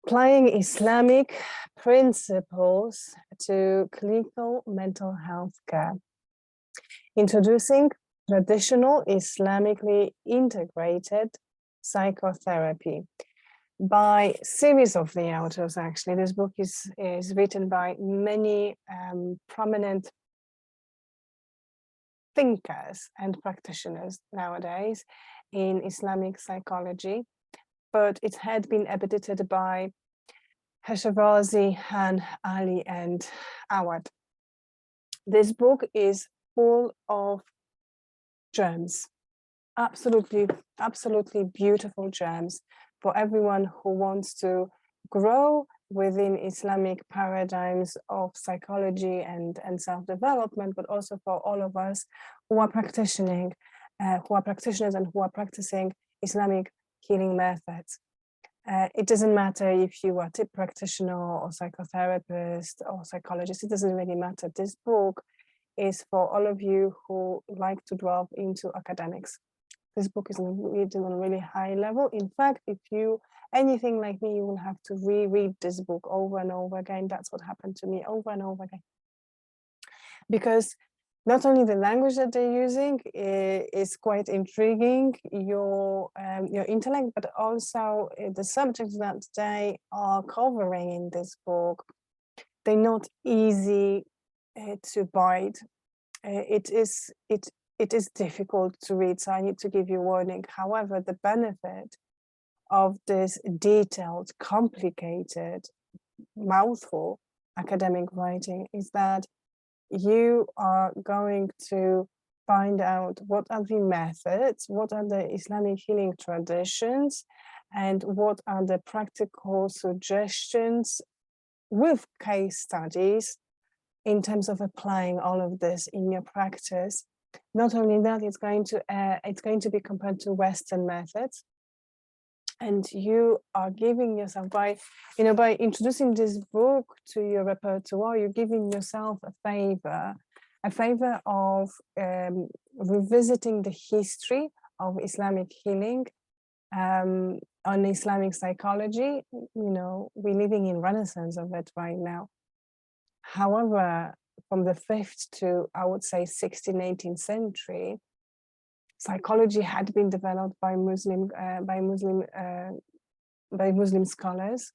Applying Islamic principles to clinical mental health care. Introducing traditional Islamically integrated psychotherapy. By series of the authors, actually. This book is written by many prominent thinkers and practitioners nowadays in Islamic psychology, but it had been edited by Kheshavarzi, Han, Ali, and Awad. This book is full of gems, absolutely beautiful gems for everyone who wants to grow within Islamic paradigms of psychology and self-development, but also for all of us who are practitioners and who are practicing Islamic healing methods. It doesn't matter if you are a tip practitioner or psychotherapist or psychologist, it doesn't really matter. This book is for all of you who like to delve into academics. This book is written on a really high level. In fact, if you anything like me, you will have to reread this book over and over again. That's what happened to me over and over again. Because not only the language that they're using is quite intriguing, your intellect, but also the subjects that they are covering in this book, they're not easy to bite. It is difficult to read, so I need to give you a warning. However, the benefit of this detailed, complicated, mouthful academic writing is that you are going to find out what are the methods, what are the Islamic healing traditions, and what are the practical suggestions with case studies in terms of applying all of this in your practice. Not only that, it's going to be compared to Western methods, and you are giving yourself by introducing this book to your repertoire, you're giving yourself a favor of revisiting the history of Islamic healing on Islamic psychology. We're living in Renaissance of it right now. However, from the 5th to, I would say, 16th, 18th century, psychology had been developed by Muslim scholars.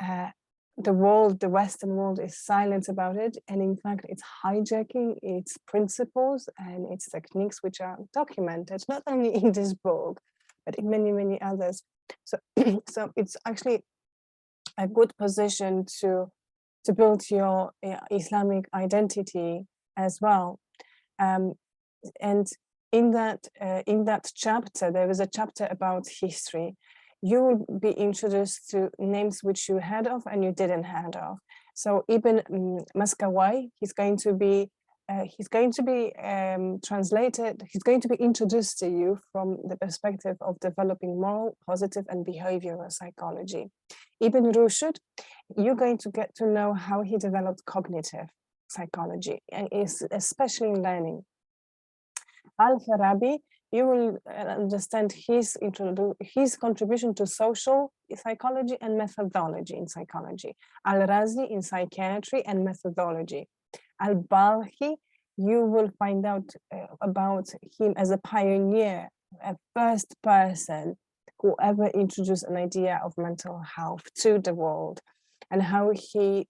The Western world is silent about it, and in fact, it's hijacking its principles and its techniques, which are documented not only in this book, but in many others. So, so it's actually a good position to build your Islamic identity as well. And in that chapter, there is a chapter about history. You will be introduced to names which you heard of and you didn't heard of. So Ibn Maskawai, he's going to be translated. He's going to be introduced to you from the perspective of developing moral, positive, and behavioral psychology. Ibn Rushd, you're going to get to know how he developed cognitive psychology, and is especially in learning. Al-Farabi, you will understand his contribution to social psychology and methodology in psychology. Al-Razi in psychiatry and methodology. Al-Balkhi, you will find out about him as a pioneer, a first person who ever introduced an idea of mental health to the world, and how he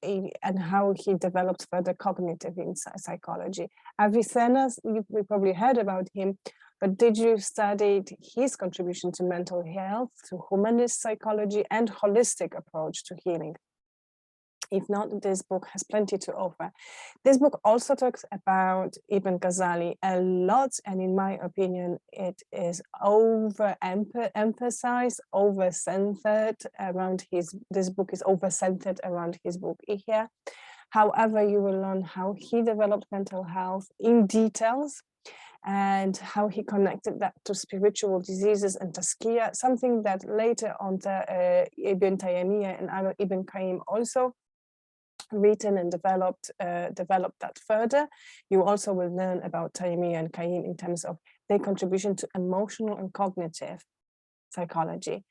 developed further cognitive in psychology. Avicenna, you probably heard about him, but did you study his contribution to mental health, to humanist psychology, and holistic approach to healing? If not, this book has plenty to offer. This book also talks about Ibn Ghazali a lot, and in my opinion, it is overemphasized, over-centered around this book is over-centered around his book Ihya. However, you will learn how he developed mental health in details and how he connected that to spiritual diseases and tazkiyah, something that later on Ibn Taymiyyah and Ibn Qayyim also written and developed that further. You also will learn about Taymiyyah and Qayyim in terms of their contribution to emotional and cognitive psychology.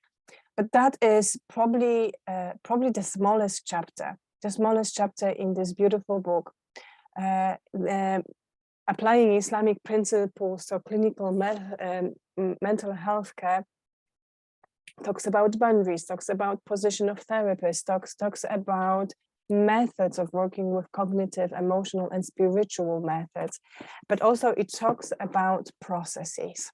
but that is probably the smallest chapter in this beautiful book. Applying Islamic principles to clinical mental health care talks about boundaries, talks about position of therapists, talks about methods of working with cognitive, emotional, and spiritual methods, but also it talks about processes.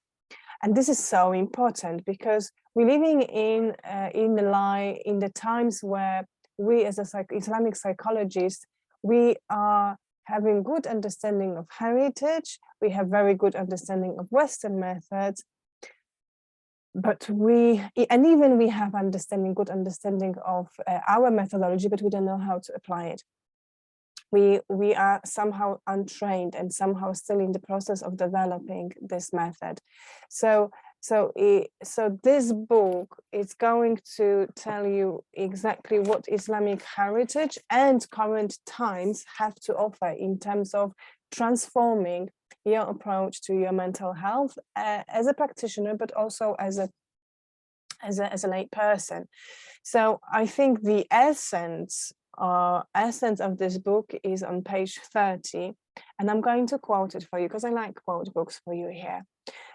And this is so important because we're living in the times where we as Islamic psychologists, we are having good understanding of heritage, we have very good understanding of Western methods, but we have good understanding of our methodology, but we don't know how to apply it. We are somehow untrained and somehow still in the process of developing this method. So this book is going to tell you exactly what Islamic heritage and current times have to offer in terms of transforming your approach to your mental health as a practitioner, but also as a lay person. So I think the essence of this book is on page 30, and I'm going to quote it for you because I like quote books for you here.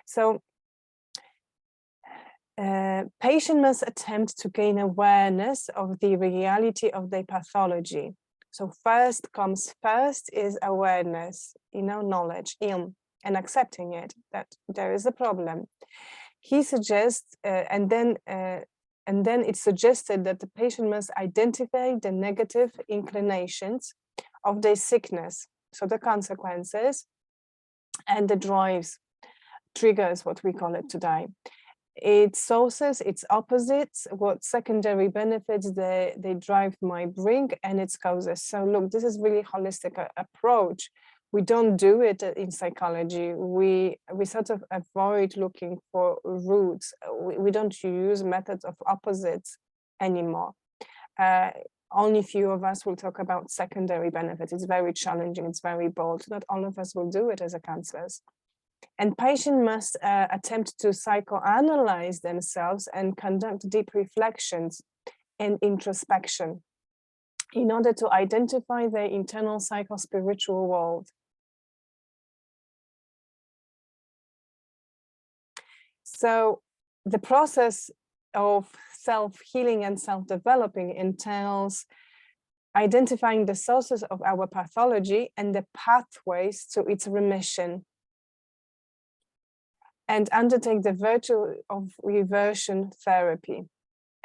So patient must attempt to gain awareness of the reality of their pathology. So first is awareness, knowledge, ilm, and accepting it, that there is a problem. He suggests, and then it's suggested that the patient must identify the negative inclinations of their sickness, so the consequences, and the triggers, what we call it today. Its sources, its opposites, what secondary benefits they drive might bring, and its causes. So look, this is really holistic approach. We don't do it in psychology. We sort of avoid looking for roots. We don't use methods of opposites anymore. Only few of us will talk about secondary benefits. It's very challenging, it's very bold. Not all of us will do it as a counselors. And patient must attempt to psychoanalyze themselves and conduct deep reflections and introspection in order to identify their internal psycho-spiritual world. So the process of self-healing and self-developing entails identifying the sources of our pathology and the pathways to its remission, and undertake the virtue of reversion therapy.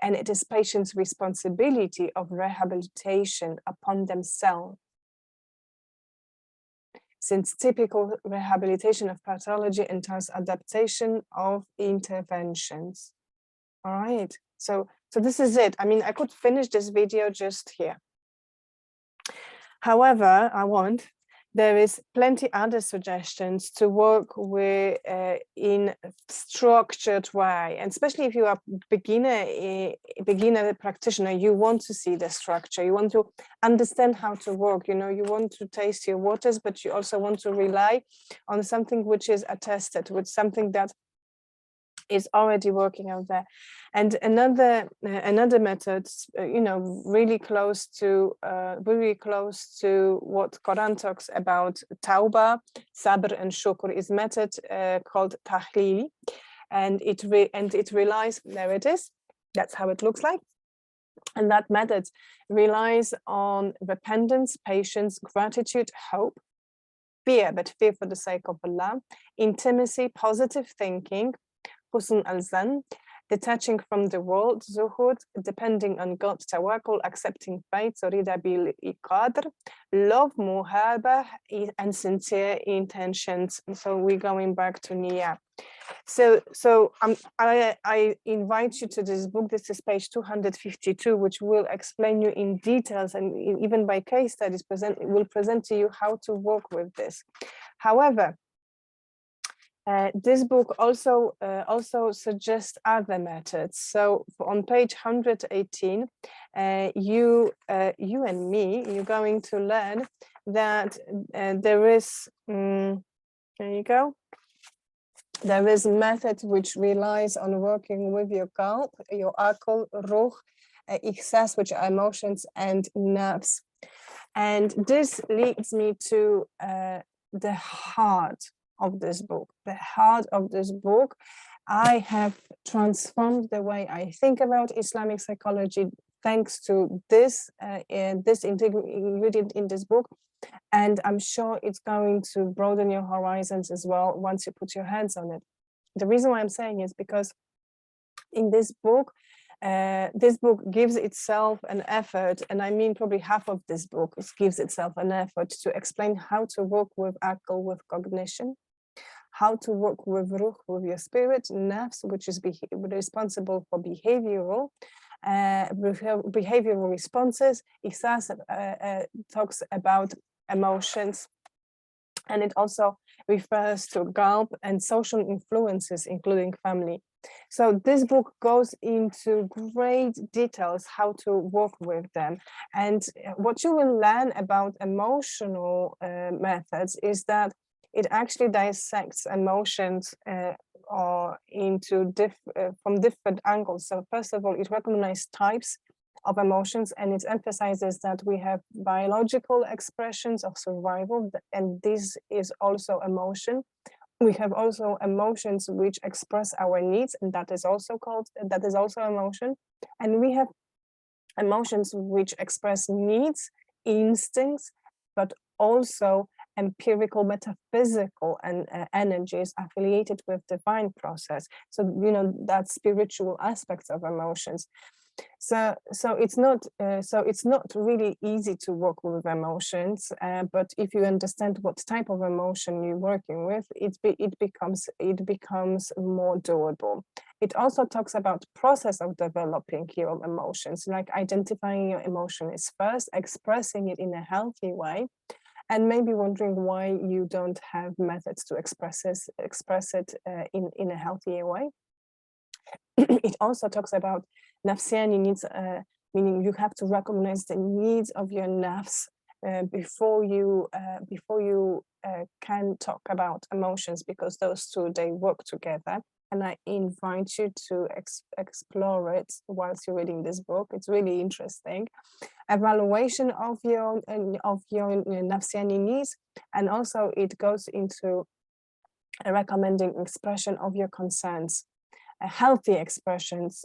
And it is patients' responsibility of rehabilitation upon themselves, since typical rehabilitation of pathology entails adaptation of interventions. All right, so this is it. I mean, I could finish this video just here. However, there is plenty other suggestions to work with in structured way, and especially if you are beginner practitioner, you want to see the structure, you want to understand how to work, you want to taste your waters, but you also want to rely on something which is attested, with something that is already working out there. And another method, really close to what Quran talks about, tauba, sabr, and shukr, is method called tahlili, and it relies. There it is. That's how it looks like. And that method relies on repentance, patience, gratitude, hope, fear, but fear for the sake of Allah, intimacy, positive thinking, husn al-zan, detaching from the world, zuhud, depending on God, tawakkul, accepting fate, so rida bil qadr, love, muhabah, and sincere intentions. So we're going back to niyyah. So I invite you to this book. This is page 252, which will explain you in details, and even by case studies will present to you how to work with this. However, this book also suggests other methods. So on page 118, you and me, you're going to learn that there is, there you go. There is a method which relies on working with your qalb, your akal, ruh, ihsas, which are emotions, and nerves. And this leads me to the heart of this book. The heart of this book, I have transformed the way I think about Islamic psychology thanks to this ingredient in this book. And I'm sure it's going to broaden your horizons as well once you put your hands on it. The reason why I'm saying is because in this book gives itself an effort, and I mean probably half of this book gives itself an effort to explain how to work with akal, with cognition, how to work with ruh, with your spirit, nafs, which is responsible for behavioral responses. Ihsas talks about emotions, and it also refers to qalb and social influences, including family. So this book goes into great details how to work with them. And what you will learn about emotional methods is that it actually dissects emotions from different angles. So first of all, it recognizes types of emotions, and it emphasizes that we have biological expressions of survival, and this is also emotion. We have also emotions which express our needs, and that is also emotion. And we have emotions which express needs, instincts, but also empirical, metaphysical and energies affiliated with divine process. So, that spiritual aspects of emotions. So it's not really easy to work with emotions, but if you understand what type of emotion you're working with, it becomes more doable. It also talks about process of developing your emotions, like identifying your emotion is first, expressing it in a healthy way, and maybe wondering why you don't have methods to express it in a healthier way. It also talks about nafsiani needs, meaning you have to recognize the needs of your nafs before you can talk about emotions, because those two, they work together. And I invite you to explore it whilst you're reading this book. It's really interesting. Evaluation of your nafsiani needs, and also it goes into recommending expression of your concerns. Healthy expressions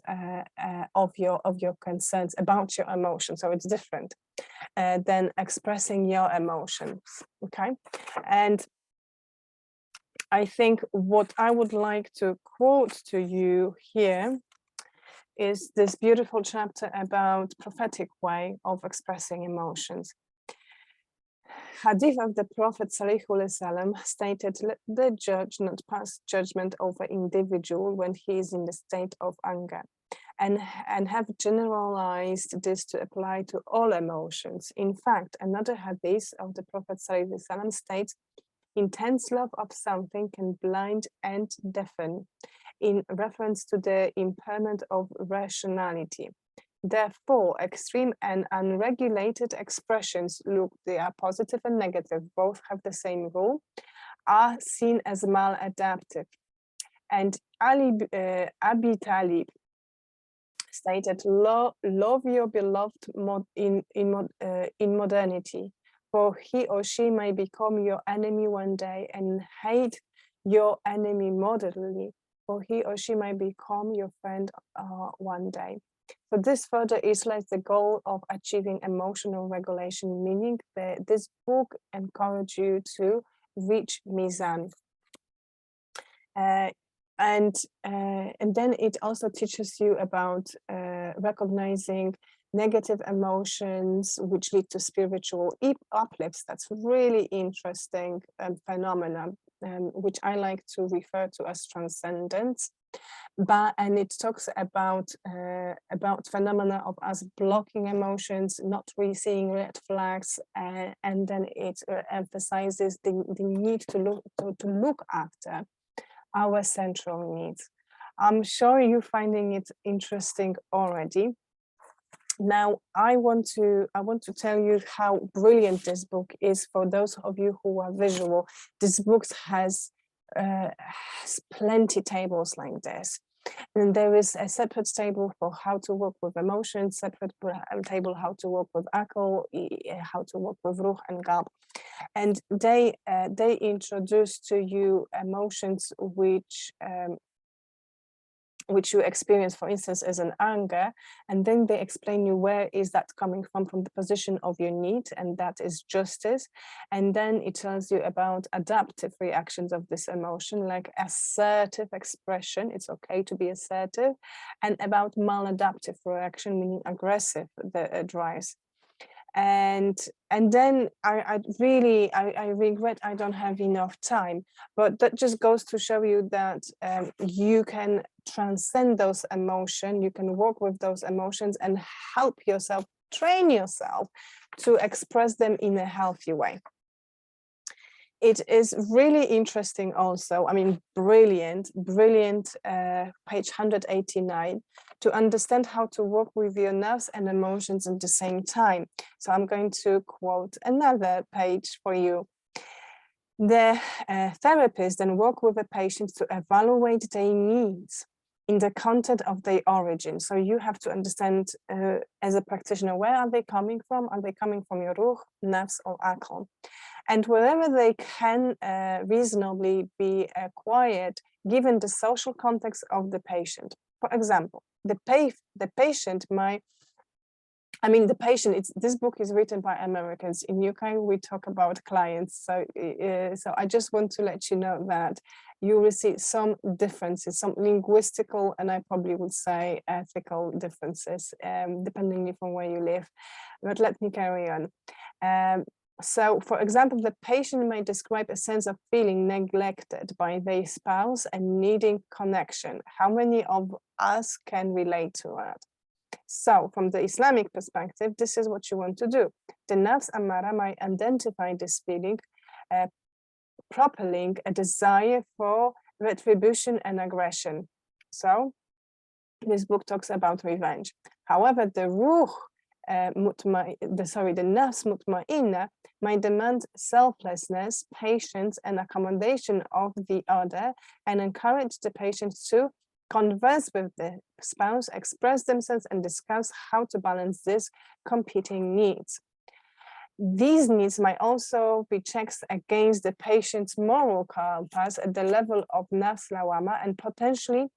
of your concerns about your emotions. So it's different than expressing your emotions. Okay, and I think what I would like to quote to you here is this beautiful chapter about prophetic way of expressing emotions. Hadith of the Prophet ﷺ stated, "Let the judge not pass judgment over individual when he is in the state of anger," and have generalized this to apply to all emotions. In fact, another hadith of the Prophet ﷺ states, "Intense love of something can blind and deafen," in reference to the impairment of rationality. Therefore, extreme and unregulated expressions, look, they are positive and negative, both have the same rule, are seen as maladaptive. And Abi Talib stated, love your beloved in modernity, for he or she may become your enemy one day, and hate your enemy moderately, for he or she may become your friend one day. So this further illustrates the goal of achieving emotional regulation, meaning that this book encourages you to reach Mizan. And then it also teaches you about recognizing negative emotions which lead to spiritual uplifts. That's really interesting phenomenon, which I like to refer to as transcendence. And it talks about phenomena of us blocking emotions, not really seeing red flags, and then it emphasizes the need to look after our central needs. I'm sure you're finding it interesting already. Now, I want to tell you how brilliant this book is for those of you who are visual. This book has has plenty tables like this. And there is a separate table for how to work with emotions, separate table how to work with akal, how to work with ruh and qalb. And they introduce to you emotions which you experience, for instance, as an anger, and then they explain you where is that coming from the position of your need, and that is justice. And then it tells you about adaptive reactions of this emotion, like assertive expression, it's okay to be assertive, and about maladaptive reaction, meaning aggressive drives. And then I regret I don't have enough time, but that just goes to show you that you can transcend those emotions, you can work with those emotions and help yourself, train yourself to express them in a healthy way. It is really interesting also, I mean, brilliant, page 189, to understand how to work with your nerves and emotions at the same time. So I'm going to quote another page for you. The therapist then work with the patient to evaluate their needs in the context of their origin. So you have to understand as a practitioner, where are they coming from? Are they coming from your ruh, nafs, or akal? And wherever they can reasonably be acquired, given the social context of the patient. For example, the patient might, this book is written by Americans. In UK, we talk about clients. So I just want to let you know that you will see some differences, some linguistical, and I probably would say ethical differences, depending on where you live. But let me carry on. So, for example, the patient may describe a sense of feeling neglected by their spouse and needing connection. How many of us can relate to that? So, from the Islamic perspective, this is what you want to do. The nafs amara might identify this feeling, propelling a desire for retribution and aggression. So, this book talks about revenge. However, the ruh, the nafs mutma'inna might demand selflessness, patience, and accommodation of the other, and encourage the patient to converse with the spouse, express themselves, and discuss how to balance these competing needs. These needs might also be checked against the patient's moral compass at the level of nafs lawama and potential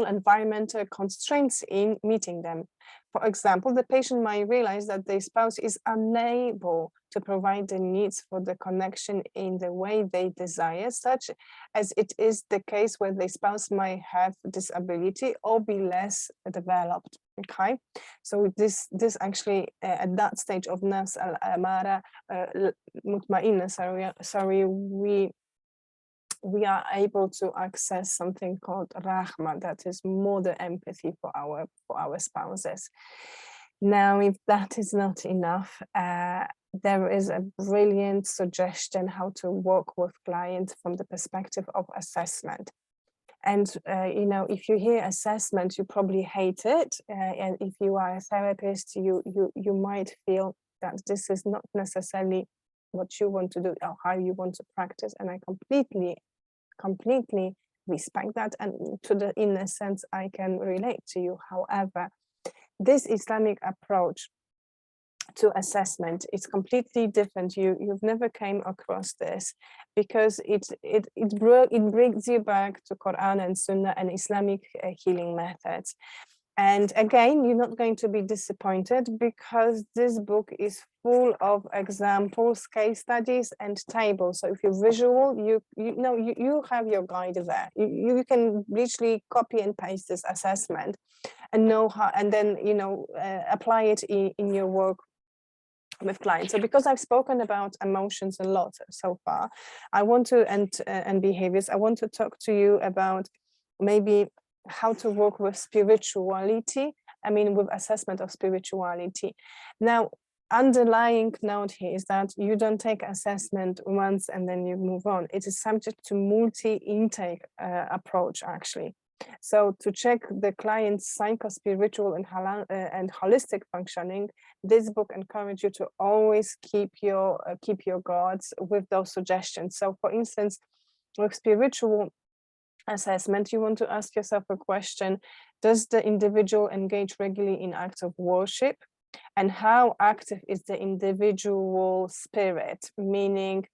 environmental constraints in meeting them. For example, the patient might realize that their spouse is unable to provide the needs for the connection in the way they desire, such as it is the case where the spouse might have disability or be less developed. Okay, so this actually at that stage of nafs al-amara mutma'inna, sorry, we are able to access something called rahma, that is more the empathy for our spouses. Now, if that is not enough, there is a brilliant suggestion how to work with clients from the perspective of assessment. And if you hear assessment, you probably hate it. And if you are a therapist, you might feel that this is not necessarily what you want to do or how you want to practice. And I completely respect that, and in a sense I can relate to you. However, this Islamic approach to assessment is completely different. You've never came across this, because it brings you back to Quran and Sunnah and Islamic healing methods. And again, you're not going to be disappointed, because this book is full of examples, case studies, and tables. So if you're visual, you have your guide there. You can literally copy and paste this assessment and know how, and then apply it in your work with clients. So because I've spoken about emotions a lot so far, I want to and behaviors, I want to talk to you about maybe how to work with spirituality, with assessment of spirituality. Now, underlying note here is that you don't take assessment once and then you move on. It is subject to multi-intake approach, actually. So to check the client's psycho-spiritual and holistic functioning, this book encourages you to always keep your guards with those suggestions. So for instance, with spiritual assessment, you want to ask yourself a question: does the individual engage regularly in acts of worship? And how active is the individual spirit? Meaning,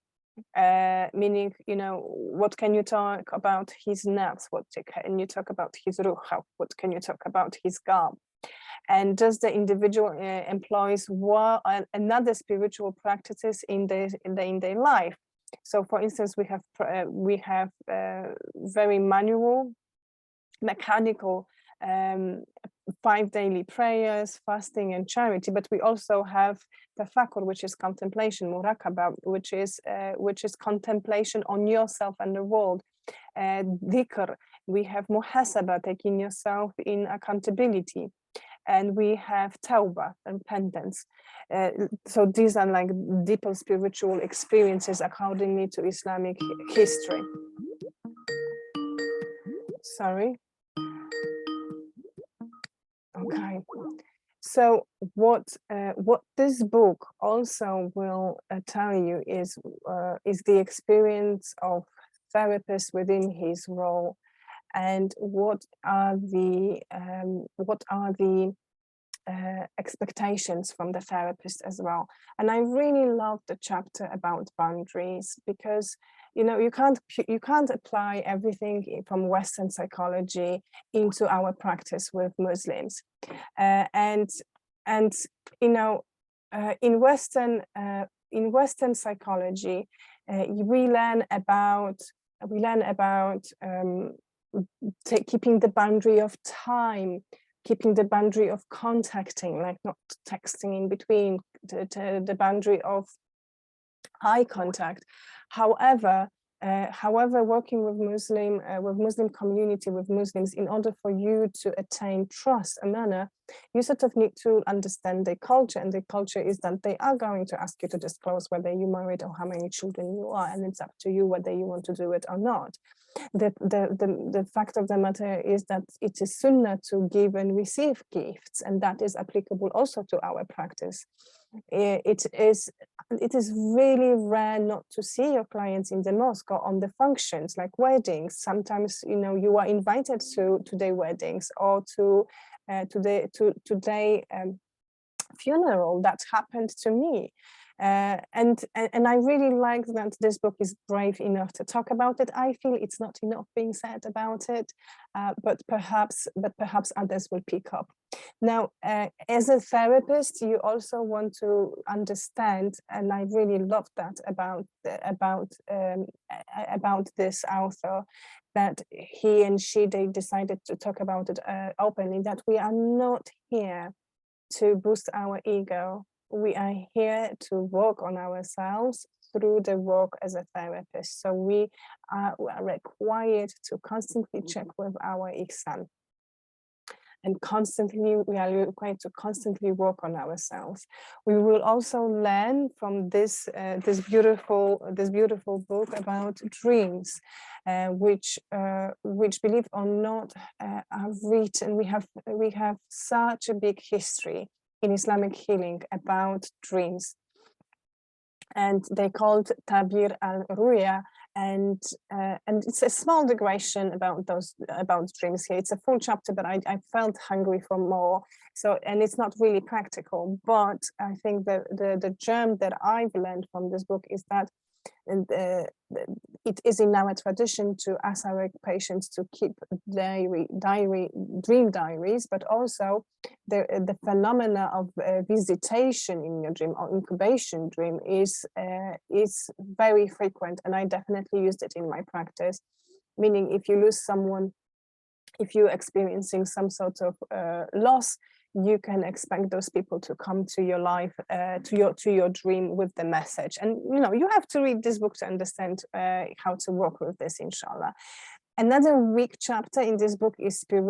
you know, what can you talk about his nafs? What can you talk about his ruha? What can you talk about his qalb? And does the individual employs another spiritual practices in their life? So, for instance, we have very manual, mechanical 5 daily prayers, fasting, and charity, but we also have tafakkur, which is contemplation, muraqaba, which is contemplation on yourself and the world. Dhikr, we have muhasaba, taking yourself in accountability, and we have tawbah, repentance. So these are like deeper spiritual experiences accordingly to Islamic history. Sorry. Okay, so what this book also will tell you is the experience of therapists within his role, and what are the expectations from the therapist as well. And I really love the chapter about boundaries, because you know you can't apply everything from Western psychology into our practice with Muslims, and you know in Western psychology we learn about keeping the boundary of time, keeping the boundary of contacting, like not texting in between, the boundary of eye contact. However, working with Muslim community, with Muslims, in order for you to attain trust and manner, you sort of need to understand their culture, and their culture is that they are going to ask you to disclose whether you're married or how many children you are, and it's up to you whether you want to do it or not. The fact of the matter is that it is Sunnah to give and receive gifts, and that is applicable also to our practice. It is really rare not to see your clients in the mosque or on the functions like weddings. Sometimes, you know, you are invited to their weddings or to their funeral. That happened to me. And I really like that this book is brave enough to talk about it. I feel it's not enough being said about it, but perhaps others will pick up. Now, as a therapist, you also want to understand, and I really love that about this author, that he and she, they decided to talk about it openly, that we are not here to boost our ego. We are here to work on ourselves through the work as a therapist. So we are required to constantly check with our ihsan. And we are required to constantly work on ourselves. We will also learn from this beautiful book about dreams, which believe or not are written. We have such a big history in Islamic healing about dreams, and they called Tabir al-Ruya, and it's a small digression about dreams here. It's a full chapter, but I felt hungry for more. So, and it's not really practical, but I think the germ that I've learned from this book is that it is in our tradition to ask our patients to keep dream diaries, but also the phenomena of visitation in your dream or incubation dream is very frequent, and I definitely used it in my practice. Meaning, if you lose someone, if you're experiencing some sort of loss, you can expect those people to come to your life, to your dream with the message. And you know, you have to read this book to understand how to work with this, inshallah. Another weak chapter in this book is a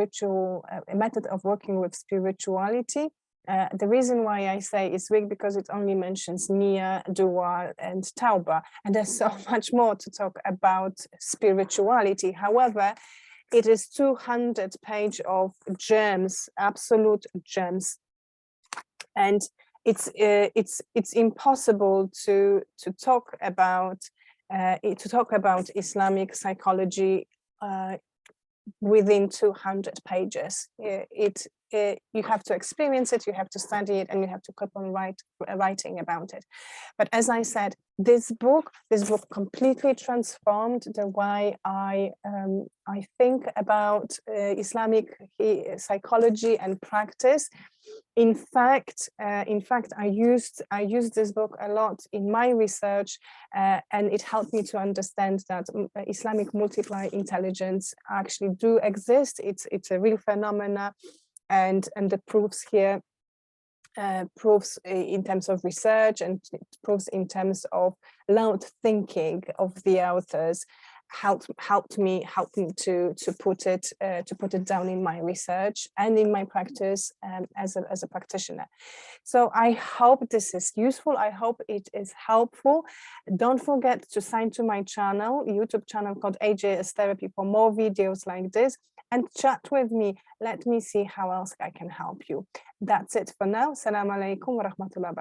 method of working with spirituality. The reason why I say it's weak, because it only mentions Nia, Dua, and Tauba, and there's so much more to talk about spirituality. However, It is 200 pages of gems, absolute gems, and it's impossible to talk about Islamic psychology within 200 pages. You have to experience it, you have to study it, and you have to keep on writing about it. But as I said, this book completely transformed the way I think about Islamic psychology and practice. In fact, I used this book a lot in my research, and it helped me to understand that Islamic multiplier intelligence actually do exist. It's a real phenomena, and the proofs here, proofs in terms of research and proofs in terms of loud thinking of the authors helped me to put it down in my research and in my practice as a practitioner. So I hope this is useful. I hope it is helpful. Don't forget to sign to my channel, YouTube channel called AJS Therapy, for more videos like this, and chat with me. Let me see how else I can help you. That's it for now. Assalamu alaikum wa rahmatullahi wa barakatuh.